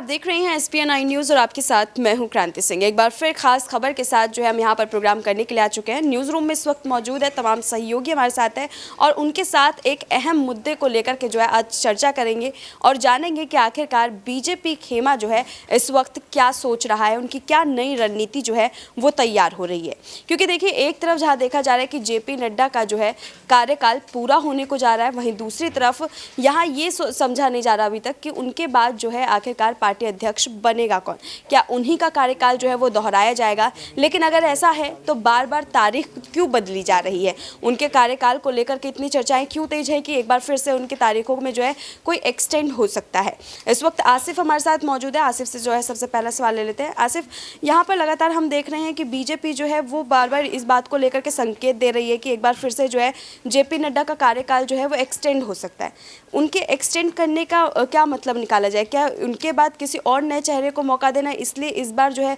देख रहे हैं SPN आई न्यूज़ और आपके साथ मैं हूं क्रांति सिंह। एक बार फिर खास खबर के साथ जो है हम यहां पर प्रोग्राम करने के लिए आ चुके हैं। न्यूज़ रूम में इस वक्त मौजूद है तमाम सहयोगी हमारे साथ हैं और उनके साथ एक अहम मुद्दे को लेकर के जो है आज चर्चा करेंगे और जानेंगे कि आखिरकार बीजेपी खेमा जो है इस वक्त क्या सोच रहा है, उनकी क्या नई रणनीति जो है वो तैयार हो रही है। क्योंकि देखिए, एक तरफ जहाँ देखा जा रहा है कि JP नड्डा का जो है कार्यकाल पूरा होने को जा रहा है, वहीं दूसरी तरफ यहाँ ये समझा नहीं जा रहा अभी तक कि उनके बाद जो है आखिरकार पार्टी अध्यक्ष बनेगा कौन, क्या उन्हीं का कार्यकाल जो है वो दोहराया जाएगा। लेकिन अगर ऐसा है तो बार बार तारीख क्यों बदली जा रही है, उनके कार्यकाल को लेकर के इतनी चर्चाएं क्यों तेज है कि एक बार फिर से उनकी तारीखों में जो है कोई एक्सटेंड हो सकता है। इस वक्त आसिफ हमारे साथ मौजूद है। आसिफ से जो है सबसे पहला सवाल ले लेते हैं। आसिफ, यहाँ पर लगातार हम देख रहे हैं कि बीजेपी जो है वो बार बार इस बात को लेकर के संकेत दे रही है कि एक बार फिर से जो है JP नड्डा का कार्यकाल जो है वो एक्सटेंड हो सकता है। उनके एक्सटेंड करने का क्या मतलब निकाला जाए, क्या उनके बाद किसी और नए चेहरे को मौका देना, इसलिए इस बार जो है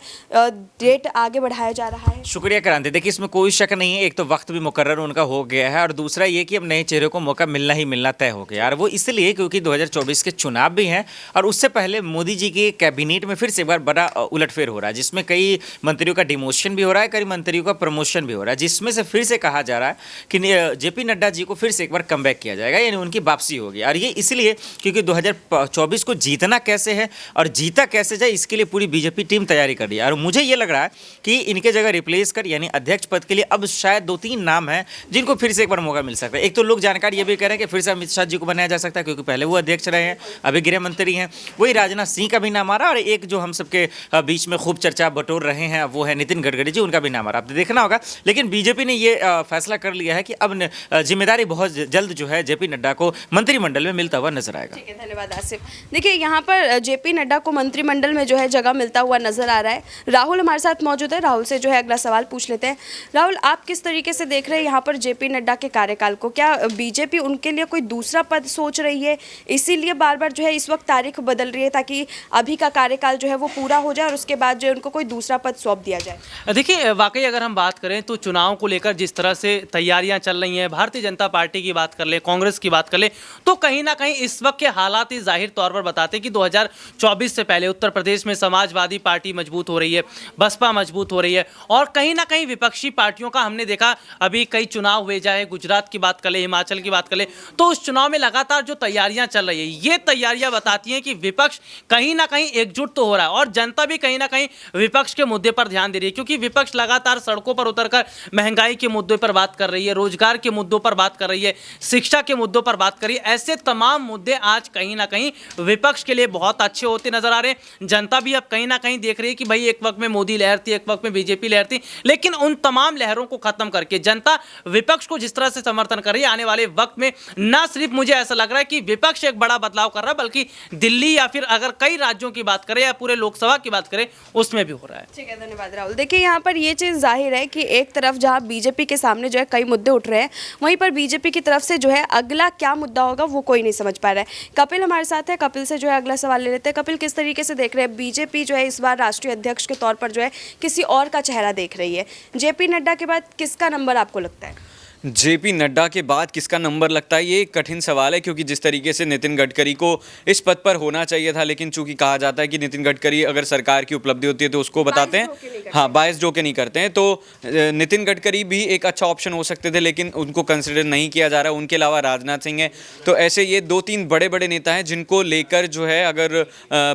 डेट आगे बढ़ाया जा रहा है? शुक्रिया क्रांति। देखिए, इसमें कोई शक नहीं है, एक तो वक्त भी मुकर्रर उनका हो गया है और दूसरा ये कि अब नए चेहरे को मौका मिलना ही मिलना तय हो गया। और वो इसलिए क्योंकि 2024 के चुनाव भी हैं और उससे पहले मोदी जी की कैबिनेट में फिर से एक बार बड़ा उलटफेर हो रहा है, जिसमें कई मंत्रियों का डिमोशन भी हो रहा है, कई मंत्रियों का प्रमोशन भी हो रहा है, जिसमें से फिर से कहा जा रहा है कि JP नड्डा जी को फिर से एक बार कमबैक किया जाएगा, यानी उनकी वापसी होगी। और ये इसलिए क्योंकि 2024 को जीतना कैसे है और जीता कैसे जाए, इसके लिए पूरी बीजेपी टीम तैयारी कर रही है। और मुझे ये लग रहा है कि इनके जगह रिप्लेस कर यानी अध्यक्ष पद के लिए अब शायद 2-3 नाम हैं जिनको फिर से एक बार मौका मिल सकता है। एक तो लोग जानकारी ये भी कह रहे हैं कि फिर से अमित शाह जी को बनाया जा सकता है, क्योंकि पहले वो अध्यक्ष रहे हैं, अभी गृह मंत्री हैं। वही राजनाथ सिंह का भी नाम आ रहा है और एक जो हम सबके बीच में खूब चर्चा बटोर रहे हैं वो है नितिन गडकरी जी, उनका भी नाम आ रहा है। आपने देखना होगा, लेकिन बीजेपी ने ये फैसला कर लिया है कि अब जिम्मेदारी बहुत जल्द जो है JP नड्डा को मंत्रिमंडल में मिलता हुआ नजर आएगा। ठीक है, धन्यवाद आसिफ। देखिए, यहाँ पर JP नड्डा को मंत्रिमंडल में जो है जगह मिलता हुआ नजर आ रहा है। राहुल हमारे साथ मौजूद है, राहुल से जो है अगला सवाल पूछ लेते हैं। राहुल, आप किस तरीके से देख रहे हैं यहाँ पर JP नड्डा के कार्यकाल को? क्या बीजेपी उनके लिए कोई दूसरा पद सोच रही है, इसीलिए बार बार जो है इस वक्त तारीख बदल रही है ताकि अभी का कार्यकाल जो है वो पूरा हो जाए और उसके बाद जो है उनको कोई दूसरा पद सौंप दिया जाए? देखिए, वाकई अगर हम बात करें तो चुनाव को लेकर जिस तरह से तैयारियां चल रही हैं, भारतीय जनता पार्टी की बात कर ले, कांग्रेस की बात कर ले, तो कहीं ना कहीं इस वक्त के हालात ही जाहिर तौर पर बताते हैं कि 2024 से पहले उत्तर प्रदेश में समाजवादी पार्टी मजबूत हो रही है, बसपा मजबूत हो रही है और कहीं ना कहीं विपक्षी पार्टियों का हमने देखा, अभी कई चुनाव हुए, चाहे गुजरात की बात कर ले, हिमाचल की बात कर ले, तो उस चुनाव में लगातार जो तैयारियां चल रही है, ये तैयारियां बताती हैं कि विपक्ष कहीं ना कहीं एकजुट तो हो रहा है और जनता भी कहीं ना कहीं विपक्ष के मुद्दे पर ध्यान दे रही है, क्योंकि विपक्ष लगातार सड़कों पर उतरकर महंगाई के मुद्दे पर बात कर रही है, रोजगार के मुद्दों पर बात कर रही है, शिक्षा के मुद्दों पर बात कर रही है। ऐसे तमाम मुद्दे आज कहीं ना कहीं विपक्ष के लिए बहुत अच्छे होते नजर आ रहे हैं। जनता भी अब कहीं ना कहीं देख रही है कि भाई एक वक्त में मोदी लहर थी, एक वक्त में बीजेपी लहर थी, लेकिन उन तमाम लहरों को खत्म करके जनता विपक्ष को जिस तरह से समर्थन कर रही है, आने वाले वक्त में ना सिर्फ मुझे ऐसा लग रहा है कि विपक्ष एक बड़ा बदलाव कर रहा है, बल्कि दिल्ली या फिर अगर कई राज्यों की बात करें या पूरे लोकसभा की बात करें उसमें भी हो रहा है। ठीक है, धन्यवाद राहुल। देखिए, यहाँ पर ये चीज़ जाहिर है कि एक तरफ जहाँ बीजेपी के सामने जो है कई मुद्दे उठ रहे हैं, वहीं पर बीजेपी की तरफ से जो है अगला क्या मुद्दा होगा वो कोई नहीं समझ पा रहा है। कपिल हमारे साथ है, कपिल से जो है अगला सवाल ले लेते हैं। कपिल, किस तरीके से देख रहे हैं बीजेपी जो है इस बार राष्ट्रीय अध्यक्ष के तौर पर जो है किसी और का चेहरा देख रही है? JP नड्डा के बाद किसका नंबर आपको लगता है? JP नड्डा के बाद किसका नंबर लगता है, ये एक कठिन सवाल है, क्योंकि जिस तरीके से नितिन गडकरी को इस पद पर होना चाहिए था, लेकिन चूंकि कहा जाता है कि नितिन गडकरी अगर सरकार की उपलब्धि होती है तो उसको बताते हैं, हाँ, बायस जो के नहीं करते हैं, तो नितिन गडकरी भी एक अच्छा ऑप्शन हो सकते थे, लेकिन उनको कंसिडर नहीं किया जा रहा। उनके अलावा राजनाथ सिंह है, तो ऐसे ये 2-3 बड़े बड़े नेता हैं जिनको लेकर जो है अगर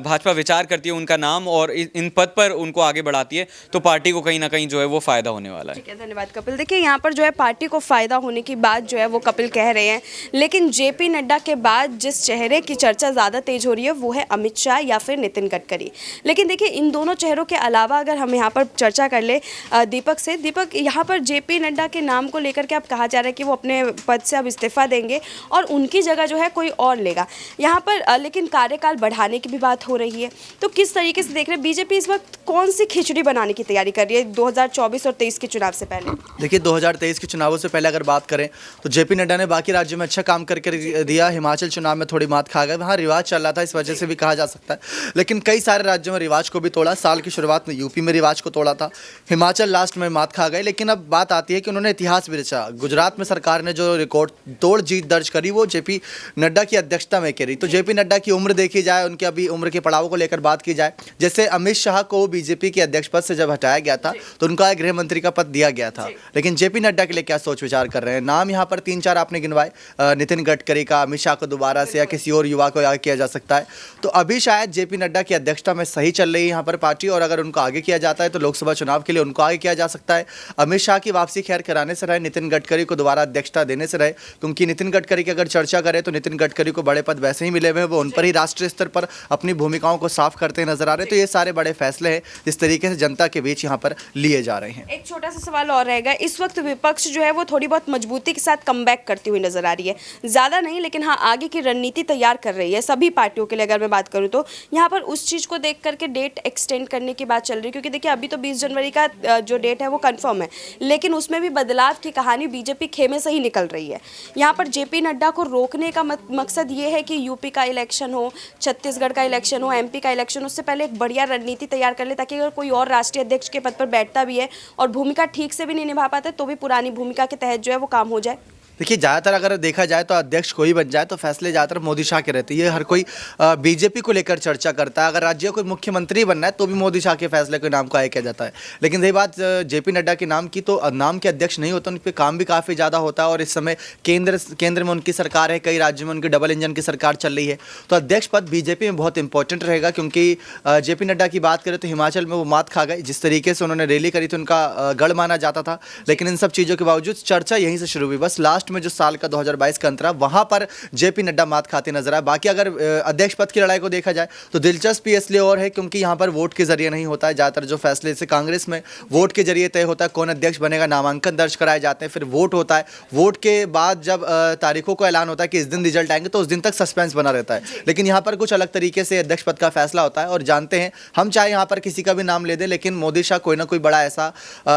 भाजपा विचार करती है उनका नाम और इन पद पर उनको आगे बढ़ाती है तो पार्टी को कहीं ना कहीं जो है वो फायदा होने वाला है। ठीक है, धन्यवाद कपिल। देखिए, यहाँ पर जो है पार्टी को फायदा होने की बात जो है वो कपिल कह रहे हैं, लेकिन JP नड्डा के बाद जिस चेहरे की चर्चा ज़्यादा तेज हो रही है वो है अमित शाह या फिर नितिन गडकरी। लेकिन देखिए, इन दोनों चेहरों के अलावा अगर हम यहाँ पर चर्चा कर ले दीपक से, दीपक, यहाँ पर JP नड्डा के नाम को लेकर के अब कहा जा रहा है कि वो अपने पद से अब इस्तीफा देंगे और उनकी जगह जो है कोई और लेगा यहाँ पर, लेकिन कार्यकाल बढ़ाने की भी बात हो रही है। तो किस तरीके से देख रहे हैं बीजेपी इस वक्त कौन सी खिचड़ी बनाने की तैयारी कर रही है 2024 और 23 के चुनाव से पहले? देखिए, 2023 के चुनावों से पहले पहले अगर बात करें तो जेपी नड्डा ने बाकी राज्यों में अच्छा काम करके दिया, हिमाचल चुनाव में थोड़ी मात खा गए, वहाँ रिवाज चल रहा था इस वजह से भी कहा जा सकता है। लेकिन कई सारे राज्यों में रिवाज को भी तोड़ा, साल की शुरुआत में यूपी में रिवाज को तोड़ा था, हिमाचल लास्ट में मात खा गए। लेकिन अब बात आती है कि उन्होंने इतिहास भी रचा। गुजरात में सरकार ने जो रिकॉर्ड तोड़ जीत दर्ज करी वो जेपी नड्डा की अध्यक्षता में करी। तो जेपी नड्डा की उम्र देखी जाए, उनके अभी उम्र के पड़ाव को लेकर बात की जाए, जैसे अमित शाह को बीजेपी के अध्यक्ष पद से जब हटाया गया था तो उनका गृह मंत्री का पद दिया गया था, लेकिन जेपी नड्डा के लिए क्या सोच विचार कर रहे हैं? नाम यहाँ पर 3-4 आपने गिनवाए, नितिन गडकरी का, अमित शाह को दोबारा से या किसी और युवा को आगे किया जा सकता है। तो अभी शायद जेपी नड्डा की अध्यक्षता में सही चल रही है यहाँ पर पार्टी, और अगर उनको आगे किया जाता है तो लोकसभा चुनाव के लिए उनको आगे किया जा सकता है। अमित शाह की वापसी खैर कराने से रहे, नितिन गडकरी को दोबारा अध्यक्षता देने से रहे, क्योंकि नितिन गडकरी की अगर चर्चा करें तो नितिन गडकरी को बड़े पद वैसे ही मिले हुए हैं, वो उन पर ही राष्ट्रीय स्तर पर अपनी भूमिकाओं को साफ करते नजर आ रहे हैं। तो ये सारे बड़े फैसले हैं जिस तरीके से जनता के बीच यहाँ पर लिए जा रहे हैं। एक छोटा सा सवाल और रहेगा, इस वक्त विपक्ष जो है वो थोड़ी बहुत मजबूती के साथ कमबैक करती हुई नजर आ रही है, ज़्यादा नहीं लेकिन हाँ आगे की रणनीति तैयार कर रही है सभी पार्टियों के लिए। अगर मैं बात करूँ तो यहाँ पर उस चीज़ को देख करके डेट एक्सटेंड करने की बात चल रही है, क्योंकि देखिए अभी तो 20 जनवरी का जो डेट है वो कंफर्म है, लेकिन उसमें भी बदलाव की कहानी बीजेपी खेमे से ही निकल रही है। यहाँ पर जेपी नड्डा को रोकने का मकसद ये है कि यूपी का इलेक्शन हो, छत्तीसगढ़ का इलेक्शन हो, एमपी का इलेक्शन हो, उससे पहले एक बढ़िया रणनीति तैयार कर ले, ताकि अगर कोई और राष्ट्रीय अध्यक्ष के पद पर बैठता भी है और भूमिका ठीक से भी नहीं निभा पाता तो भी पुरानी भूमिका के तहत जो है वो काम हो जाए। देखिए ज़्यादातर अगर देखा जाए तो अध्यक्ष कोई बन जाए तो फैसले ज़्यादातर मोदी शाह के रहते हैं। ये हर कोई बीजेपी को लेकर चर्चा करता है। अगर राज्य को मुख्यमंत्री बनना है तो भी मोदी शाह के फैसले के नाम को आगे किया जाता है। लेकिन रही बात जेपी नड्डा के नाम की, तो नाम के अध्यक्ष नहीं होते, उन पर काम भी काफ़ी ज़्यादा होता है। और इस समय केंद्र में उनकी सरकार है, कई राज्यों में उनकी डबल इंजन की सरकार चल रही है। तो अध्यक्ष पद बीजेपी में बहुत इंपॉर्टेंट रहेगा, क्योंकि जेपी नड्डा की बात करें तो हिमाचल में वो मात खा गए। जिस तरीके से उन्होंने रैली करी थी उनका गढ़ माना जाता था, लेकिन इन सब चीज़ों के बावजूद चर्चा यहीं से शुरू हुई। बस लास्ट में जो साल का 2022 का अंतरा, वहां पर जेपी नड्डा मात खाते नजर आए। बाकी अगर अध्यक्ष पद की लड़ाई को देखा जाए तो दिलचस्पी इसलिए और है क्योंकि यहां पर वोट के जरिए नहीं होता है। ज़्यादातर जो फैसले से कांग्रेस में वोट के जरिए तय होता है कौन अध्यक्ष बनेगा, नामांकन दर्ज कराए जाते हैं, फिर वोट होता है। वोट के बाद जब तारीखों को ऐलान होता है कि इस दिन रिजल्ट आएंगे तो उस दिन तक सस्पेंस बना रहता है। लेकिन यहाँ पर कुछ अलग तरीके से अध्यक्ष पद का फैसला होता है। और जानते हैं हम, चाहे यहाँ पर किसी का भी नाम ले दें, लेकिन मोदी शाह कोई ना कोई बड़ा ऐसा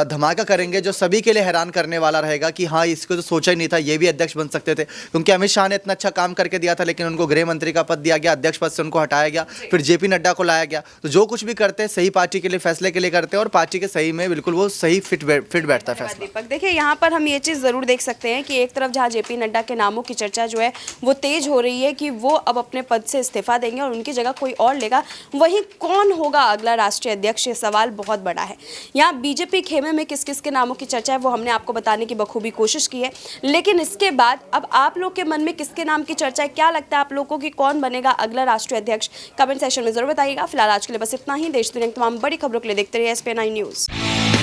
धमाका करेंगे जो सभी के लिए हैरान करने वाला रहेगा कि हाँ, इसको तो सोचा ही नहीं था, ये भी अध्यक्ष बन सकते थे। क्योंकि अमित शाह ने इतना अच्छा काम करके दिया था, लेकिन उनको गृह मंत्री का पद दिया गया, अध्यक्ष पद से उनको हटाया गया, फिर जेपी नड्डा को लाया गया। तो जो कुछ भी करते हैं सही पार्टी के लिए, फैसले के लिए करते हैं, और पार्टी के सही में बिल्कुल वो सही फिट बैठता है फैसला। दीपक, देखिए यहाँ पर हम ये चीज़ ज़रूर देख सकते हैं कि एक तरफ जहाँ जेपी नड्डा के नामों की चर्चा जो है वो तेज हो रही है कि वो अब अपने पद से इस्तीफा देंगे और उनकी जगह कोई और लेगा, वहीं कौन होगा अगला राष्ट्रीय अध्यक्ष, ये सवाल बहुत बड़ा है। यहाँ बीजेपी खेमे में किस किस के नामों की चर्चा है वो हमने आपको बताने की बखूबी कोशिश की है, लेकिन इसके बाद अब आप लोग के मन में किसके नाम की चर्चा है? क्या लगता है आप लोगों को कि कौन बनेगा अगला राष्ट्रीय अध्यक्ष? कमेंट सेक्शन में जरूर बताइएगा। फिलहाल आज के लिए बस इतना ही। देश दुनिया की तमाम बड़ी खबरों के लिए देखते रहिए SPN9 न्यूज़।